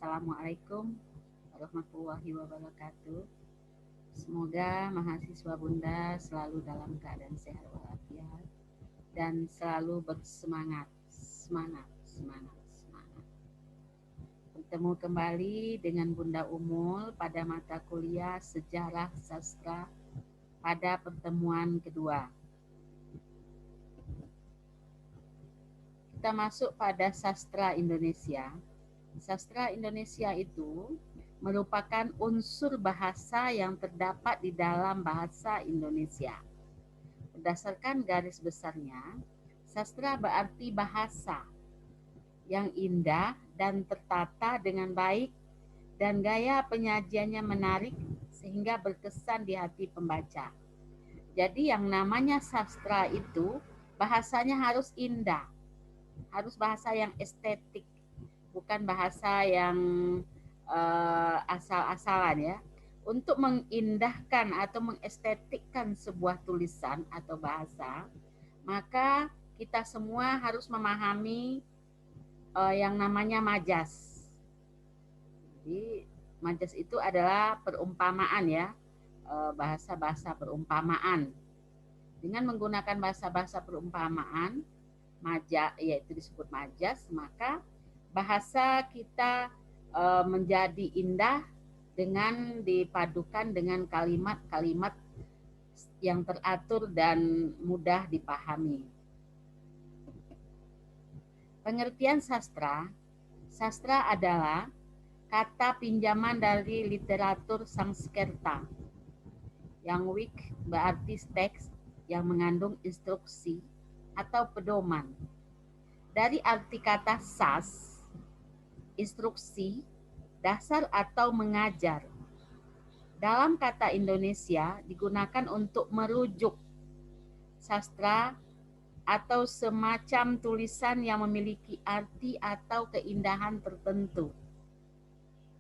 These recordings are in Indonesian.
Assalamualaikum warahmatullahi wabarakatuh. Semoga mahasiswa Bunda selalu dalam keadaan sehat walafiat dan selalu bersemangat, semangat, semangat, semangat. Bertemu kembali dengan Bunda Umul pada mata kuliah Sejarah Sastra pada pertemuan kedua. Kita masuk pada sastra Indonesia. Sastra Indonesia itu merupakan unsur bahasa yang terdapat di dalam bahasa Indonesia. Berdasarkan garis besarnya, sastra berarti bahasa yang indah dan tertata dengan baik dan gaya penyajiannya menarik sehingga berkesan di hati pembaca. Jadi yang namanya sastra itu bahasanya harus indah, harus bahasa yang estetik, bukan bahasa yang asal-asalan ya. Untuk mengindahkan atau mengestetikkan sebuah tulisan atau bahasa, maka kita semua harus memahami yang namanya majas. Jadi majas itu adalah perumpamaan ya, bahasa-bahasa perumpamaan. Dengan menggunakan bahasa-bahasa perumpamaan, yaitu disebut majas, maka bahasa kita menjadi indah dengan dipadukan dengan kalimat-kalimat yang teratur dan mudah dipahami. Pengertian sastra, sastra adalah kata pinjaman dari literatur Sanskerta, yang wik berarti teks yang mengandung instruksi atau pedoman. Dari arti kata sas, instruksi, dasar atau mengajar. Dalam kata Indonesia digunakan untuk merujuk sastra atau semacam tulisan yang memiliki arti atau keindahan tertentu.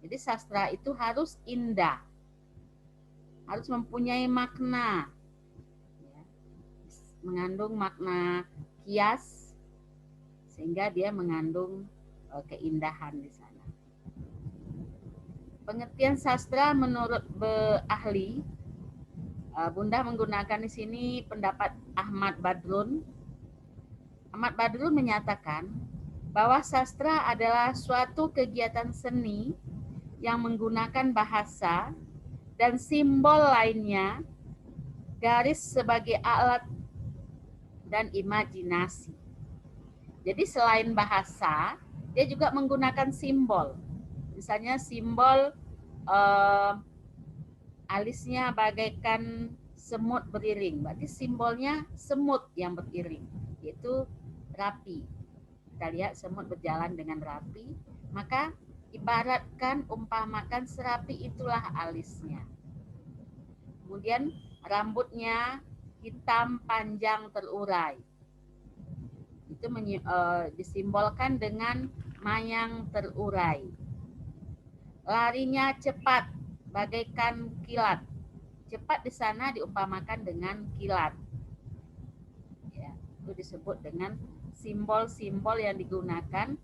Jadi sastra itu harus indah, harus mempunyai makna, ya, mengandung makna kias, sehingga dia mengandung keindahan di sana. Pengertian sastra menurut ahli, Bunda menggunakan di sini pendapat Ahmad Badrun. Ahmad Badrun menyatakan bahwa sastra adalah suatu kegiatan seni yang menggunakan bahasa dan simbol lainnya, garis sebagai alat dan imajinasi. Jadi selain bahasa, dia juga menggunakan simbol. Misalnya simbol alisnya bagaikan semut beriring. Berarti simbolnya semut yang beriring, yaitu rapi. Kita lihat semut berjalan dengan rapi, maka ibaratkan, umpamakan serapi itulah alisnya. Kemudian rambutnya hitam panjang terurai. Itu disimbolkan dengan mayang terurai. Larinya cepat bagaikan kilat. Cepat di sana diumpamakan dengan kilat. Ya, itu disebut dengan simbol-simbol yang digunakan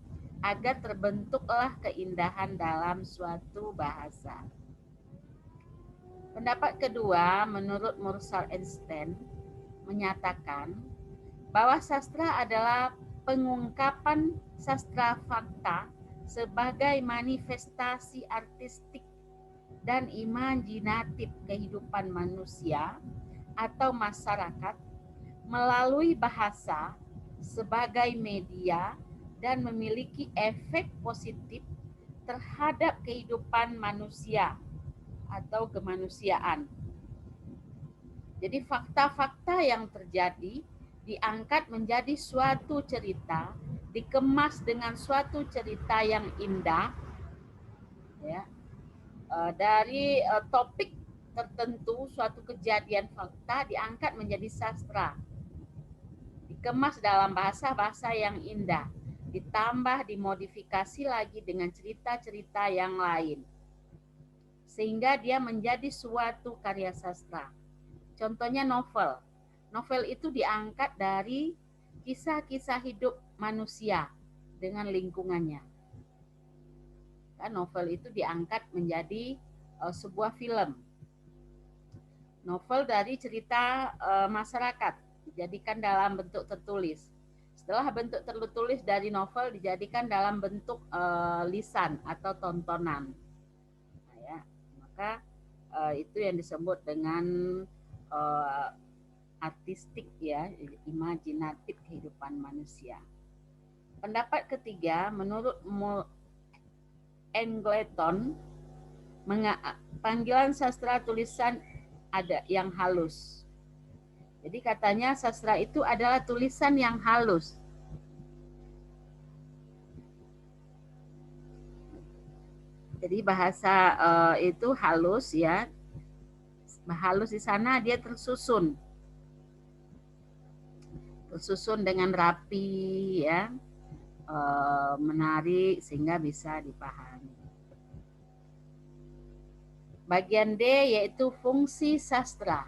agar terbentuklah keindahan dalam suatu bahasa. Pendapat kedua, menurut Mursal Einstein, menyatakan bahwa sastra adalah pengungkapan sastra fakta sebagai manifestasi artistik dan imajinatif kehidupan manusia atau masyarakat melalui bahasa sebagai media dan memiliki efek positif terhadap kehidupan manusia atau kemanusiaan. Jadi fakta-fakta yang terjadi diangkat menjadi suatu cerita, dikemas dengan suatu cerita yang indah, ya, dari topik tertentu, suatu kejadian fakta diangkat menjadi sastra, dikemas dalam bahasa-bahasa yang indah, ditambah dimodifikasi lagi dengan cerita-cerita yang lain, sehingga dia menjadi suatu karya sastra. Contohnya novel. Novel itu diangkat dari kisah-kisah hidup manusia dengan lingkungannya. Ya, novel itu diangkat menjadi sebuah film. Novel dari cerita masyarakat dijadikan dalam bentuk tertulis. Setelah bentuk tertulis dari novel dijadikan dalam bentuk lisan atau tontonan. Nah, ya, maka itu yang disebut dengan artistik, ya, imajinatif kehidupan manusia. Pendapat ketiga, menurut Angleton, panggilan sastra tulisan ada yang halus. Jadi katanya sastra itu adalah tulisan yang halus. Jadi bahasa itu halus, ya. Halus di sana dia tersusun dengan rapi, ya, menarik sehingga bisa dipahami. Bagian D yaitu fungsi sastra.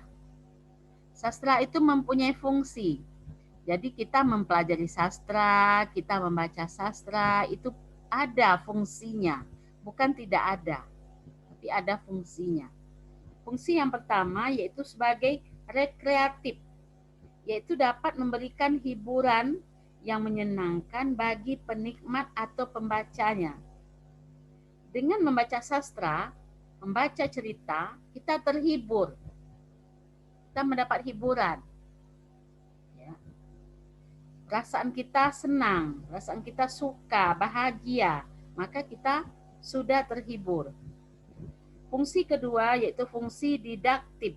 Sastra itu mempunyai fungsi. Jadi kita mempelajari sastra, kita membaca sastra, itu ada fungsinya. Bukan tidak ada, tapi ada fungsinya. Fungsi yang pertama yaitu sebagai rekreatif, yaitu dapat memberikan hiburan yang menyenangkan bagi penikmat atau pembacanya. Dengan membaca sastra, membaca cerita, kita terhibur. Kita mendapat hiburan. Ya. Perasaan kita senang, perasaan kita suka, bahagia, maka kita sudah terhibur. Fungsi kedua yaitu fungsi didaktif,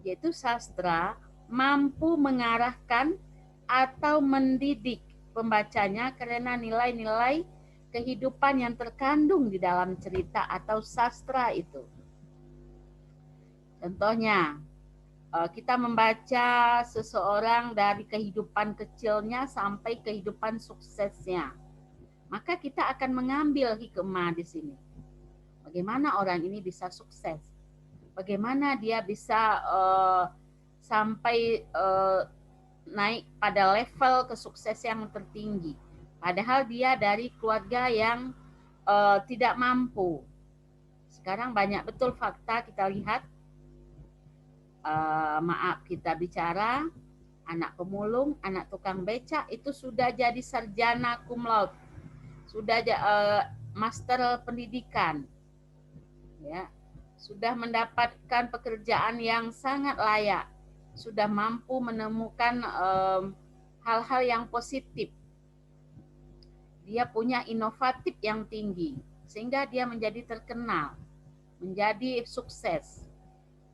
yaitu sastra mampu mengarahkan atau mendidik pembacanya karena nilai-nilai kehidupan yang terkandung di dalam cerita atau sastra itu. Contohnya, kita membaca seseorang dari kehidupan kecilnya sampai kehidupan suksesnya. Maka kita akan mengambil hikmah di sini. Bagaimana orang ini bisa sukses? Bagaimana dia bisa sampai naik pada level kesuksesan yang tertinggi? Padahal dia dari keluarga yang tidak mampu. Sekarang banyak betul fakta kita lihat. Maaf kita bicara, anak pemulung, anak tukang becak itu sudah jadi sarjana cum laude, sudah master pendidikan, ya, sudah mendapatkan pekerjaan yang sangat layak, sudah mampu menemukan hal-hal yang positif, dia punya inovatif yang tinggi, sehingga dia menjadi terkenal, menjadi sukses.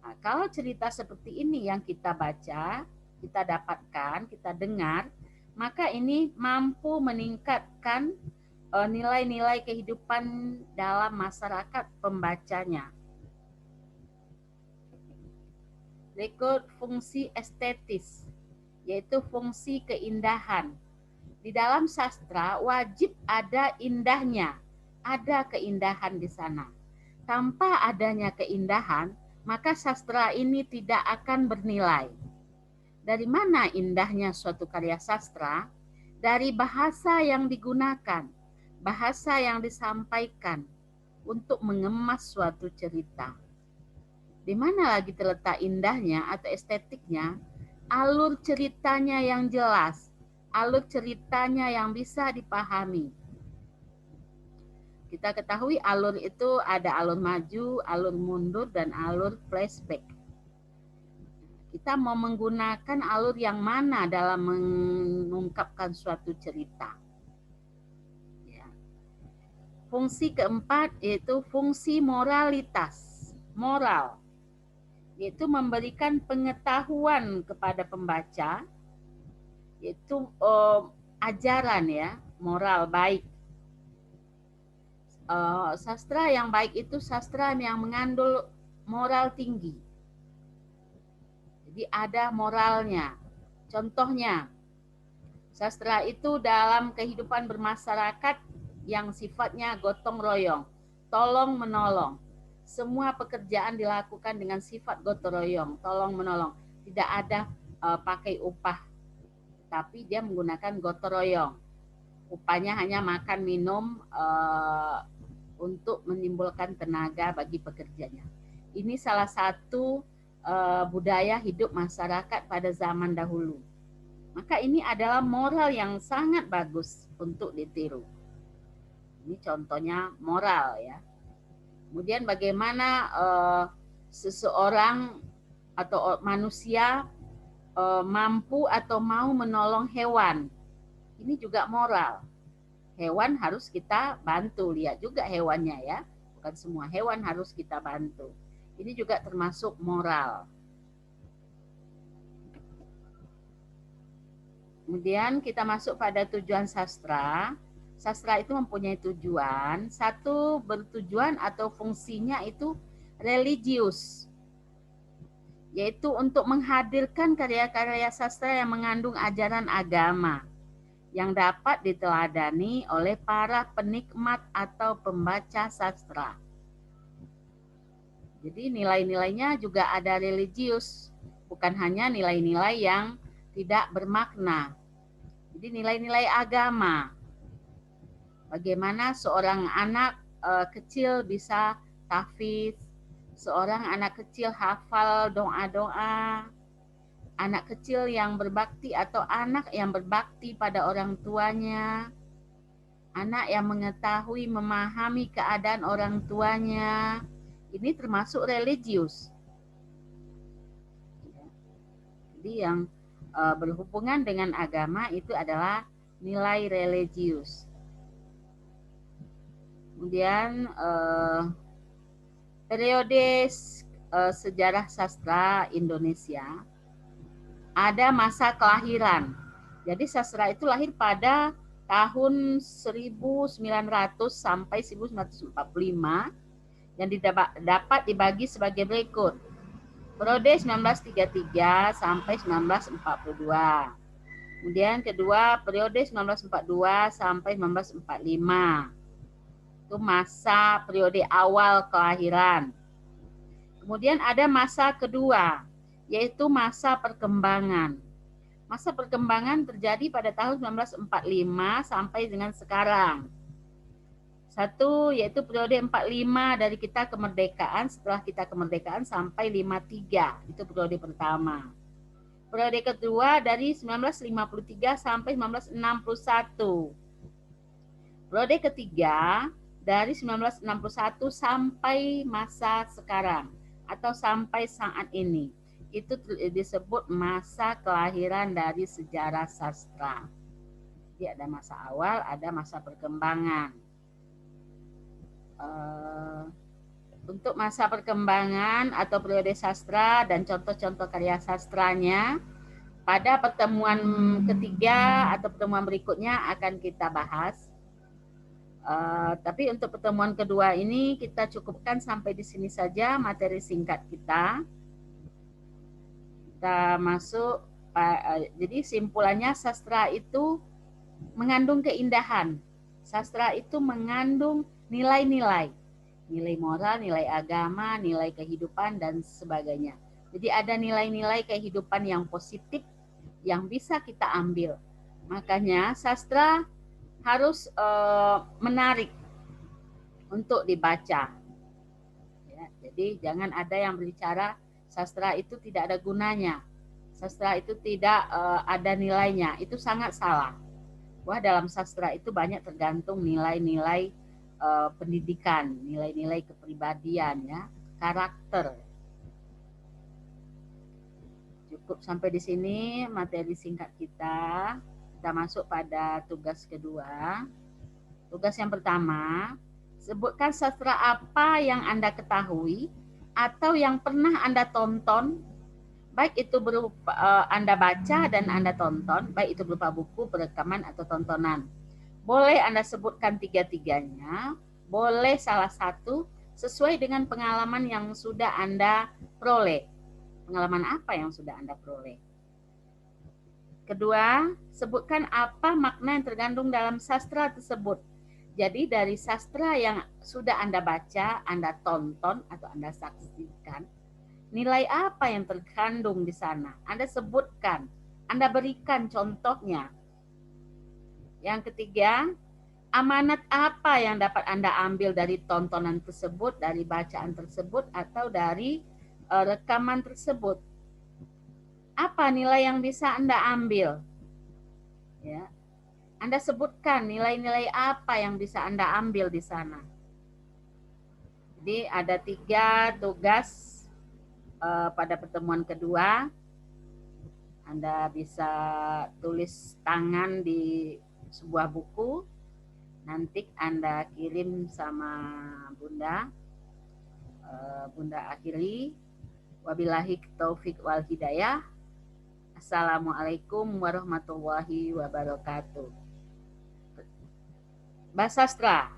Nah, kalau cerita seperti ini yang kita baca, kita dapatkan, kita dengar, maka ini mampu meningkatkan nilai-nilai kehidupan dalam masyarakat pembacanya. Berikut fungsi estetis, yaitu fungsi keindahan. Di dalam sastra wajib ada indahnya, ada keindahan di sana. Tanpa adanya keindahan, maka sastra ini tidak akan bernilai. Dari mana indahnya suatu karya sastra? Dari bahasa yang digunakan, bahasa yang disampaikan untuk mengemas suatu cerita. Di mana lagi terletak indahnya atau estetiknya? Alur ceritanya yang jelas, alur ceritanya yang bisa dipahami. Kita ketahui alur itu ada alur maju, alur mundur, dan alur flashback. Kita mau menggunakan alur yang mana dalam mengungkapkan suatu cerita. Ya. Fungsi keempat yaitu fungsi moralitas, moral, yaitu memberikan pengetahuan kepada pembaca, yaitu ajaran, ya, moral baik. Sastra yang baik itu sastra yang mengandung moral tinggi. Jadi ada moralnya. Contohnya, sastra itu dalam kehidupan bermasyarakat yang sifatnya gotong royong, tolong menolong. Semua pekerjaan dilakukan dengan sifat gotong royong, tolong menolong. Tidak ada pakai upah, tapi dia menggunakan gotong royong. Upahnya hanya makan minum, untuk menimbulkan tenaga bagi pekerjanya. Ini salah satu budaya hidup masyarakat pada zaman dahulu. Maka ini adalah moral yang sangat bagus untuk ditiru. Ini contohnya moral ya. Kemudian bagaimana seseorang atau manusia mampu atau mau menolong hewan. Ini juga moral. Hewan harus kita bantu, lihat juga hewannya ya. Bukan semua hewan harus kita bantu. Ini juga termasuk moral. Kemudian kita masuk pada tujuan sastra. Sastra itu mempunyai tujuan. Satu, bertujuan atau fungsinya itu religius, yaitu untuk menghadirkan karya-karya sastra yang mengandung ajaran agama yang dapat diteladani oleh para penikmat atau pembaca sastra. Jadi nilai-nilainya juga ada religius, bukan hanya nilai-nilai yang tidak bermakna. Jadi nilai-nilai agama. Bagaimana seorang anak kecil bisa tahfidz, seorang anak kecil hafal doa-doa, anak kecil yang berbakti atau anak yang berbakti pada orang tuanya, anak yang mengetahui memahami keadaan orang tuanya, ini termasuk religius. Jadi yang berhubungan dengan agama itu adalah nilai religius. Kemudian periode sejarah sastra Indonesia ada masa kelahiran. Jadi sastra itu lahir pada tahun 1900 sampai 1945 yang dapat dibagi sebagai berikut. Periode 1933 sampai 1942. Kemudian kedua periode 1942 sampai 1945. Itu masa periode awal kelahiran. Kemudian ada masa kedua, yaitu masa perkembangan. Masa perkembangan terjadi pada tahun 1945 sampai dengan sekarang. Satu, yaitu periode 45 dari kita kemerdekaan, setelah kita kemerdekaan sampai 53, itu periode pertama. Periode kedua dari 1953 sampai 1961. Periode ketiga dari 1961 sampai masa sekarang atau sampai saat ini. Itu disebut masa kelahiran dari sejarah sastra. Jadi ada masa awal, ada masa perkembangan. Untuk masa perkembangan atau periode sastra dan contoh-contoh karya sastranya, pada pertemuan ketiga atau pertemuan berikutnya akan kita bahas. Tapi untuk pertemuan kedua ini kita cukupkan sampai di sini saja materi singkat kita. Kita masuk, jadi simpulannya sastra itu mengandung keindahan. Sastra itu mengandung nilai-nilai, nilai moral, nilai agama, nilai kehidupan, dan sebagainya. Jadi ada nilai-nilai kehidupan yang positif yang bisa kita ambil. Makanya sastra harus menarik untuk dibaca. Ya, jadi jangan ada yang berbicara sastra itu tidak ada gunanya, sastra itu tidak ada nilainya. Itu sangat salah. Wah, dalam sastra itu banyak tergantung nilai-nilai pendidikan, nilai-nilai kepribadian, ya, karakter. Cukup sampai di sini materi singkat kita. Kita masuk pada tugas kedua. Tugas yang pertama, sebutkan sastra apa yang Anda ketahui atau yang pernah Anda tonton, baik itu berupa Anda baca dan Anda tonton, baik itu berupa buku, perekaman, atau tontonan. Boleh Anda sebutkan tiga-tiganya, boleh salah satu, sesuai dengan pengalaman yang sudah Anda peroleh. Pengalaman apa yang sudah Anda peroleh? Kedua, sebutkan apa makna yang terkandung dalam sastra tersebut. Jadi dari sastra yang sudah Anda baca, Anda tonton, atau Anda saksikan, nilai apa yang terkandung di sana? Anda sebutkan, Anda berikan contohnya. Yang ketiga, Amanat apa yang dapat Anda ambil dari tontonan tersebut, dari bacaan tersebut, atau dari rekaman tersebut? Apa nilai yang bisa Anda ambil? Ya, Anda sebutkan nilai-nilai apa yang bisa Anda ambil di sana. Jadi ada 3 tugas pada pertemuan kedua. Anda bisa tulis tangan di sebuah buku, nanti Anda kirim sama Bunda, Bunda akhiri. Wabillahi taufik wal hidayah. Assalamualaikum warahmatullahi wabarakatuh. Mbak Sastra.